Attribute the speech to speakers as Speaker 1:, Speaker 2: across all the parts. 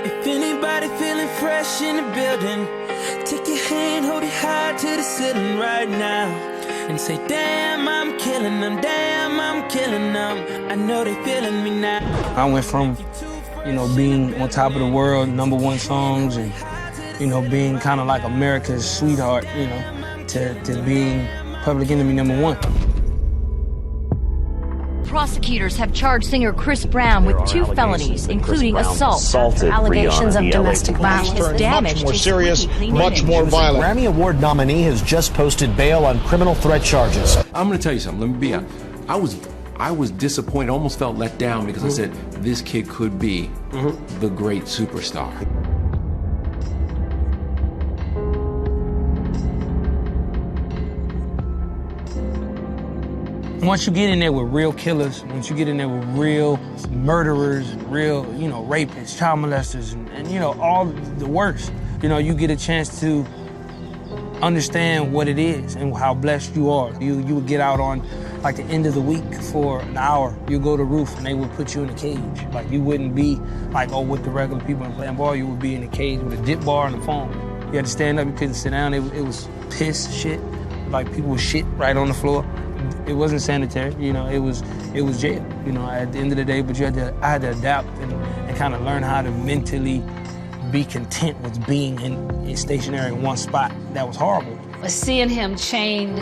Speaker 1: If anybody feeling fresh in the building, take your hand, hold it high to the ceiling right now, and say, damn, I'm killing them, damn, I'm killing them. I know they feeling me now.
Speaker 2: I went from, being on top of the world, #1 songs, and, being kind of like America's sweetheart, to being Public Enemy #1.
Speaker 3: Prosecutors have charged singer Chris Brown with 2 felonies, including assault.
Speaker 4: Allegations of domestic violence.
Speaker 3: Damage
Speaker 5: much more serious, much more violent.
Speaker 6: Grammy Award nominee has just posted bail on criminal threat charges.
Speaker 7: I'm going to tell you something. Let me be honest. I was disappointed, almost felt let down because I said, this kid could be the great superstar.
Speaker 2: Once you get in there with real killers, once you get in there with real murderers, real, rapists, child molesters, and all the worst, you get a chance to understand what it is and how blessed you are. You would get out on, like, the end of the week for an hour. You go to roof and they would put you in a cage. Like, you wouldn't be like, with the regular people and playing ball. You would be in a cage with a dip bar and a phone. You had to stand up, you couldn't sit down. It was piss shit. Like, people would shit right on the floor. It wasn't sanitary, it was jail, at the end of the day, but I had to adapt and kind of learn how to mentally be content with being stationary in one spot. That was horrible.
Speaker 4: But seeing him chained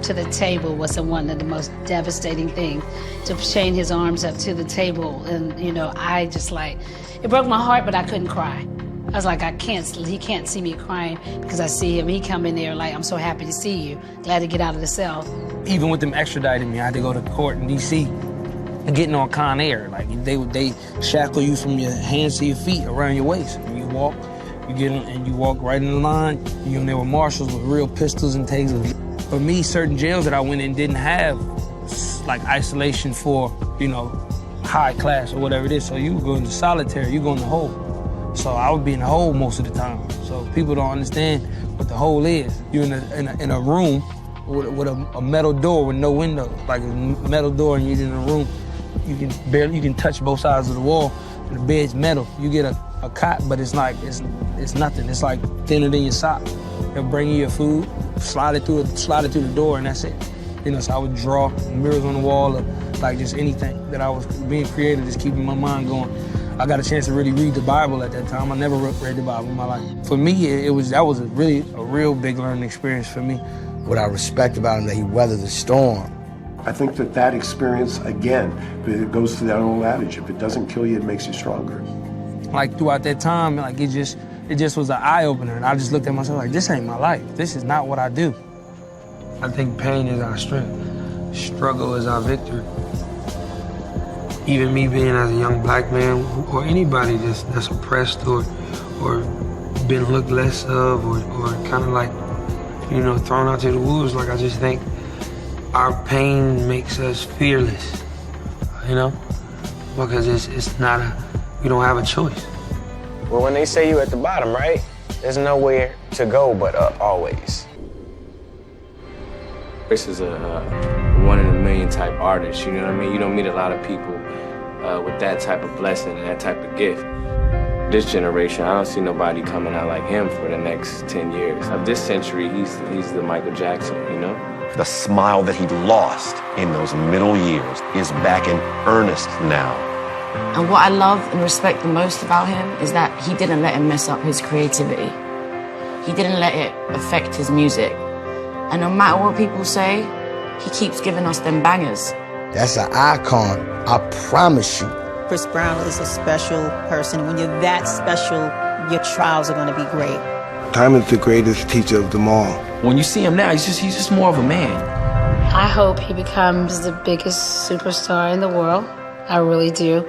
Speaker 4: to the table was one of the most devastating things, to chain his arms up to the table. And, I just it broke my heart, but I couldn't cry. I was like, he can't see me crying because I see him. He come in there like, I'm so happy to see you. Glad to get out of the cell.
Speaker 2: Even with them extraditing me, I had to go to court in D.C. and getting on Con Air. Like, they shackle you from your hands to your feet around your waist. And you walk, you get in, and you walk right in the line. You're in there with marshals with real pistols and tasers. For me, certain jails that I went in didn't have, like, isolation for, high class or whatever it is. So you go into solitary, you go in the hole. So I would be in the hole most of the time. So people don't understand what the hole is. You're in a room with a metal door with no window, like a metal door, and you're in a room. You can touch both sides of the wall, and the bed's metal. You get a cot, but it's nothing. It's like thinner than your sock. They'll bring you your food, slide it through the door, and that's it. So I would draw mirrors on the wall, or like just anything that I was being creative, just keeping my mind going. I got a chance to really read the Bible at that time. I never read the Bible in my life. For me, that was a real big learning experience for me.
Speaker 8: What I respect about him, that he weathered the storm.
Speaker 9: I think that experience, again, it goes to that old adage, if it doesn't kill you, it makes you stronger.
Speaker 2: Like, throughout that time, like, it just was an eye-opener, and I just looked at myself like, this ain't my life. This is not what I do. I think pain is our strength. Struggle is our victory. Even me being as a young black man, or anybody that's oppressed or been looked less of, or kind of like, thrown out to the wolves, like, I just think our pain makes us fearless, because it's not we don't have a choice.
Speaker 10: Well, when they say you at the bottom, right, there's nowhere to go but up, always.
Speaker 11: Chris is a one-in-a-million type artist, you know what I mean? You don't meet a lot of people with that type of blessing and that type of gift. This generation, I don't see nobody coming out like him for the next 10 years. Of this century, he's the Michael Jackson,
Speaker 6: The smile that he lost in those middle years is back in earnest now.
Speaker 12: And what I love and respect the most about him is that he didn't let it mess up his creativity. He didn't let it affect his music. And no matter what people say, he keeps giving us them bangers.
Speaker 8: That's an icon, I promise you.
Speaker 13: Chris Brown is a special person. When you're that special, your trials are going to be great.
Speaker 14: Time is the greatest teacher of them all.
Speaker 15: When you see him now, he's just more of a man.
Speaker 4: I hope he becomes the biggest superstar in the world. I really do.